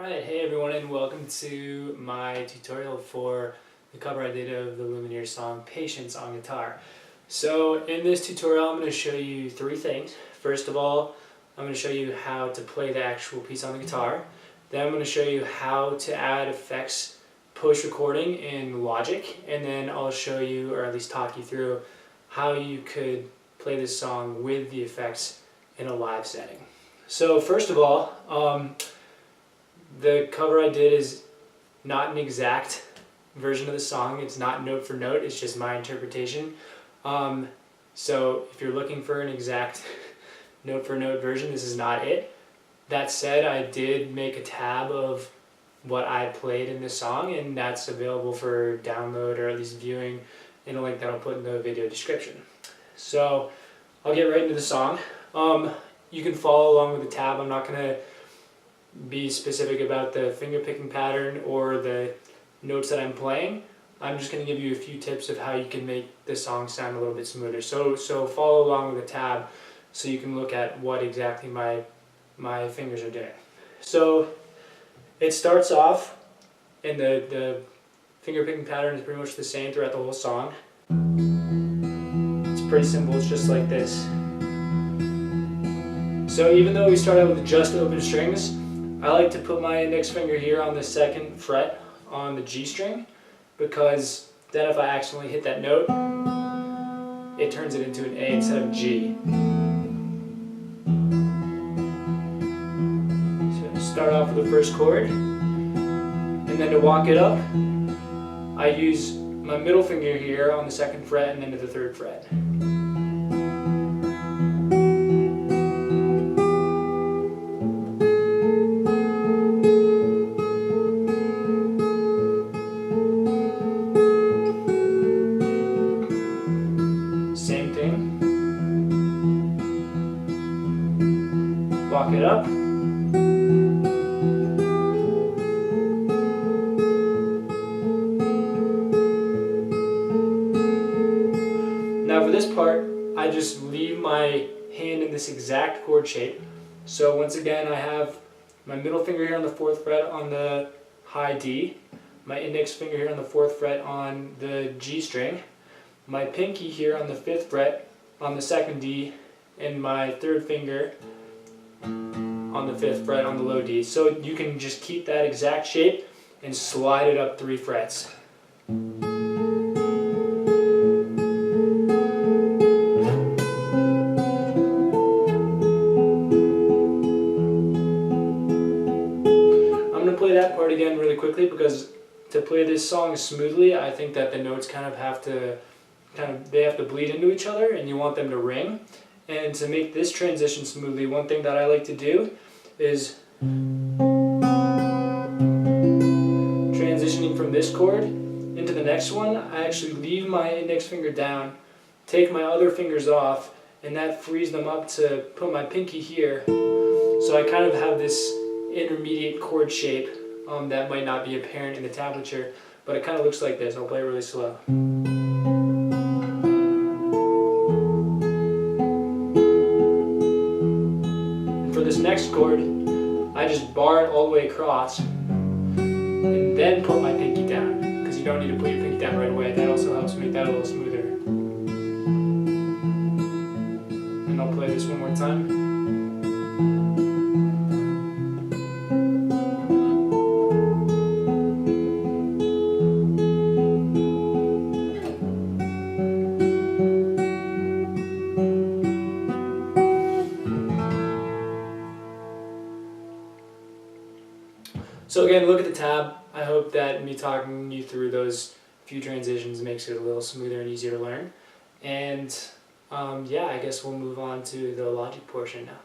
Alright, hey everyone, and welcome to my tutorial for the cover I did of the Lumineers song Patience on guitar. So in this tutorial I'm going to show you three things. First of all, I'm going to show you how to play the actual piece on the guitar. Then I'm going to show you how to add effects post-recording in Logic, and then I'll show you, or at least talk you through, how you could play this song with the effects in a live setting. So first of all, the cover I did is not an exact version of the song. It's not note for note, it's just my interpretation. So if you're looking for an exact note for note version, this is not it. That said, I did make a tab of what I played in this song, and that's available for download or at least viewing in a link that I'll put in the video description. So I'll get right into the song. You can follow along with the tab. I'm not going to be specific about the finger picking pattern or the notes that I'm playing. I'm just going to give you a few tips of how you can make the song sound a little bit smoother. So follow along with the tab so you can look at what exactly my fingers are doing. So it starts off, and the finger picking pattern is pretty much the same throughout the whole song. It's pretty simple, it's just like this. So even though we start out with just open strings, I like to put my index finger here on the 2nd fret on the G string, because then if I accidentally hit that note, it turns it into an A instead of G. So start off with the first chord, and then to walk it up, I use my middle finger here on the 2nd fret and then to the 3rd fret. Same thing. Walk it up. Now for this part, I just leave my hand in this exact chord shape. So once again, I have my middle finger here on the 4th fret on the high D, my index finger here on the 4th fret on the G string, my pinky here on the 5th fret on the 2nd D, and my 3rd finger on the 5th fret on the low D. So you can just keep that exact shape and slide it up 3 frets. I'm going to play that part again really quickly, because to play this song smoothly, I think that the notes kind of have to bleed into each other, and you want them to ring. And to make this transition smoothly, one thing that I like to do is transitioning from this chord into the next one, I actually leave my index finger down, take my other fingers off, and that frees them up to put my pinky here. So I kind of have this intermediate chord shape that might not be apparent in the tablature, but it kind of looks like this. I'll play it really slow. For this next chord, I just bar it all the way across and then put my pinky down, because you don't need to put your pinky down right away. That also helps make that a little smoother. And I'll play this one more time. So again, look at the tab. I hope that me talking you through those few transitions makes it a little smoother and easier to learn. And yeah, I guess we'll move on to the Logic portion now.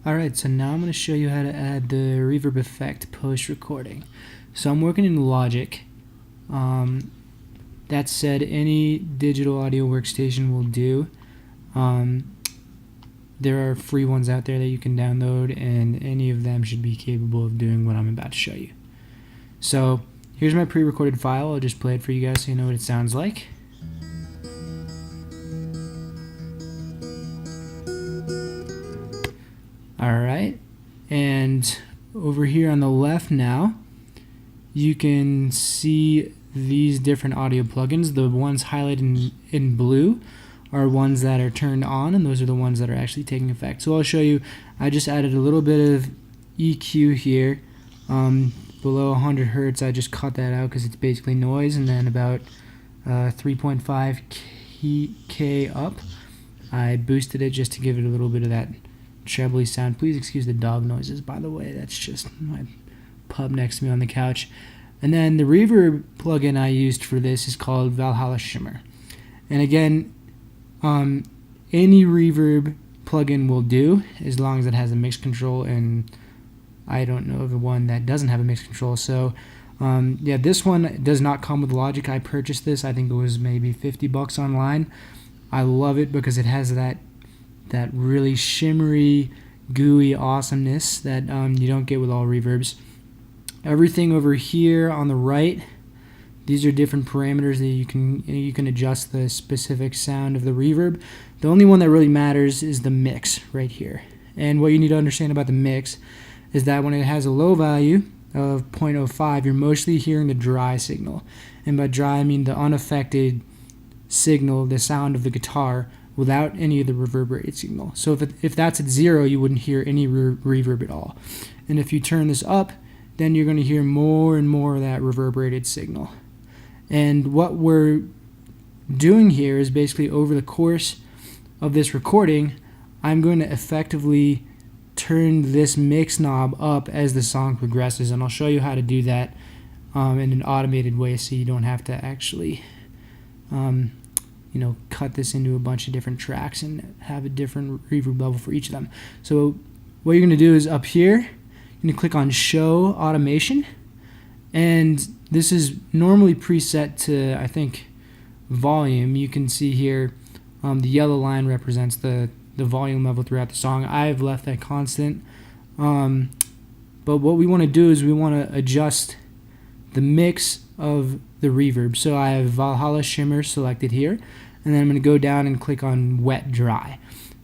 Alright, so now I'm going to show you how to add the reverb effect post-recording. So I'm working in Logic. That said, any digital audio workstation will do. There are free ones out there that you can download, and any of them should be capable of doing what I'm about to show you. So here's my pre-recorded file. I'll just play it for you guys so you know what it sounds like. Alright, and over here on the left now, you can see these different audio plugins. The ones highlighted in blue are ones that are turned on, and those are the ones that are actually taking effect. So I'll show you. I just added a little bit of EQ here. Below 100 hertz, I just cut that out because it's basically noise, and then about 3.5 K up, I boosted it just to give it a little bit of that trebly sound. Please excuse the dog noises, by the way. That's just my pub next to me on the couch. And then the reverb plugin I used for this is called Valhalla Shimmer. And again, any reverb plugin will do as long as it has a mix control, and I don't know of the one that doesn't have a mix control. So yeah, this one does not come with Logic. I purchased this, I think it was maybe $50 online. I love it because it has that really shimmery, gooey awesomeness that you don't get with all reverbs. Everything over here on the right, these are different parameters that you can adjust the specific sound of the reverb. The only one that really matters is the mix right here. And what you need to understand about the mix is that when it has a low value of 0.05, you're mostly hearing the dry signal. And by dry, I mean the unaffected signal, the sound of the guitar, without any of the reverberated signal. So if that's at 0, you wouldn't hear any reverb at all. And if you turn this up, then you're going to hear more and more of that reverberated signal. And what we're doing here is basically over the course of this recording, I'm going to effectively turn this mix knob up as the song progresses, and I'll show you how to do that in an automated way so you don't have to actually cut this into a bunch of different tracks and have a different reverb level for each of them. So what you're going to do is up here, you're going to click on Show Automation, and this is normally preset to, I think, volume. You can see here the yellow line represents the volume level throughout the song. I've left that constant. But what we want to do is we want to adjust the mix of the reverb. So I have Valhalla Shimmer selected here, and then I'm going to go down and click on Wet Dry.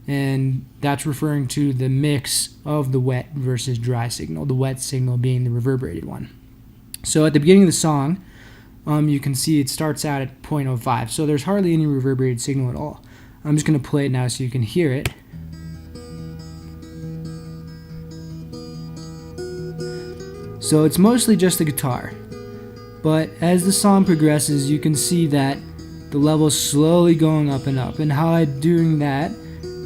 And that's referring to the mix of the wet versus dry signal, the wet signal being the reverberated one. So at the beginning of the song, you can see it starts out at 0.05, so there's hardly any reverberated signal at all. I'm just going to play it now so you can hear it. So it's mostly just the guitar, but as the song progresses, you can see that the level's slowly going up and up. And how I'm doing that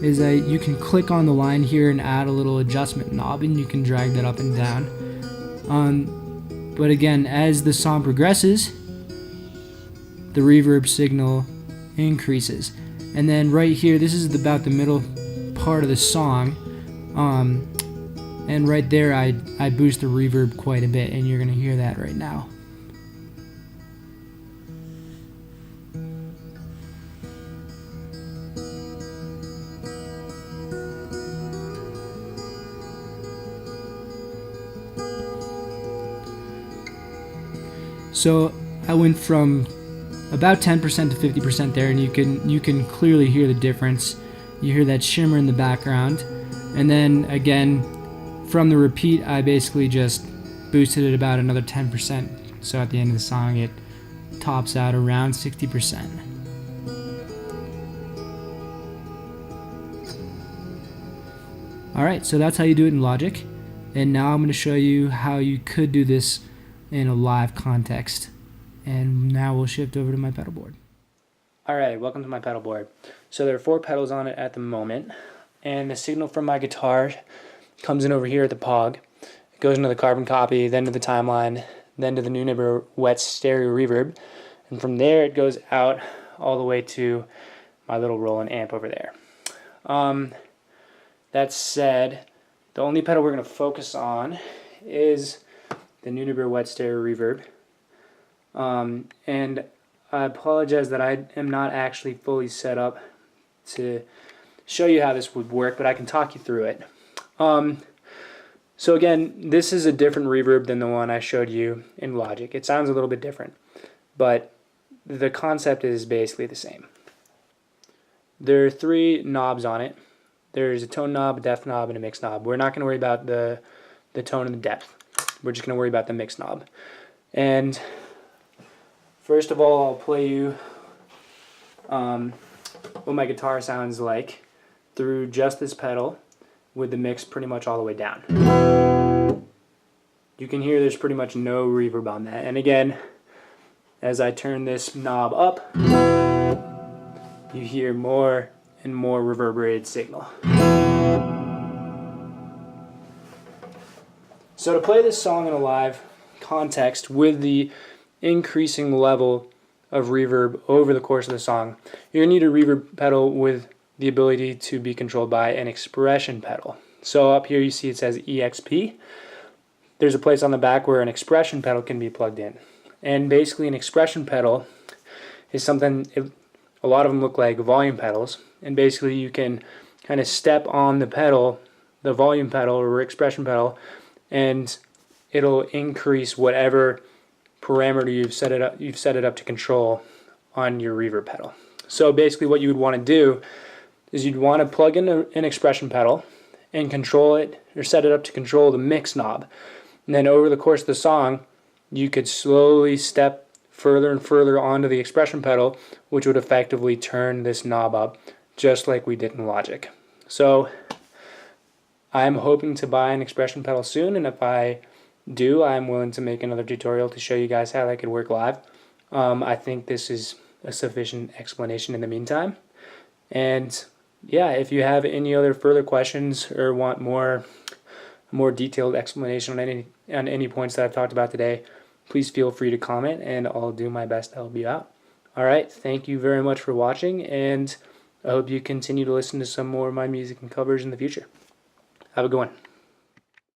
is that you can click on the line here and add a little adjustment knob, and you can drag that up and down. But again, as the song progresses, the reverb signal increases. And then right here, this is about the middle part of the song, and right there I boost the reverb quite a bit, and you're going to hear that right now. So I went from about 10% to 50% there, and you can clearly hear the difference. You hear that shimmer in the background, and then again from the repeat I basically just boosted it about another 10%, so at the end of the song it tops out around 60%. Alright, so that's how you do it in Logic, and now I'm going to show you how you could do this in a live context. And now we'll shift over to my pedal board. Alright, welcome to my pedal board. So there are 4 pedals on it at the moment, and the signal from my guitar comes in over here at the Pog. It goes into the carbon copy, then to the timeline, then to the Lumineers wet stereo reverb, and from there it goes out all the way to my little Roland amp over there. That said, the only pedal we're going to focus on is the Lumineers wet stereo reverb. And I apologize that I am not actually fully set up to show you how this would work, but I can talk you through it. So again, this is a different reverb than the one I showed you in Logic. It sounds a little bit different, but the concept is basically the same. There are 3 knobs on it. There's a tone knob, a depth knob, and a mix knob. We're not going to worry about the the tone and the depth. We're just going to worry about the mix knob. And first of all, I'll play you what my guitar sounds like through just this pedal with the mix pretty much all the way down. You can hear there's pretty much no reverb on that. And again, as I turn this knob up, you hear more and more reverberated signal. So to play this song in a live context with the increasing level of reverb over the course of the song, you're going to need a reverb pedal with the ability to be controlled by an expression pedal. So up here you see it says EXP. There's a place on the back where an expression pedal can be plugged in. And basically an expression pedal is something, a lot of them look like volume pedals, and basically you can kind of step on the pedal, the volume pedal or expression pedal, and it'll increase whatever parameter you've set it up to control on your reverb pedal. So basically what you would want to do is you'd want to plug in an expression pedal and control it, or set it up to control the mix knob. And then over the course of the song, you could slowly step further and further onto the expression pedal, which would effectively turn this knob up, just like we did in Logic. So I'm hoping to buy an expression pedal soon, and if I do, I'm willing to make another tutorial to show you guys how that could work live. I think this is a sufficient explanation in the meantime. And yeah, if you have any other further questions or want more detailed explanation on any points that I've talked about today, please feel free to comment and I'll do my best to help you out. Alright, thank you very much for watching, and I hope you continue to listen to some more of my music and covers in the future. Have a good one.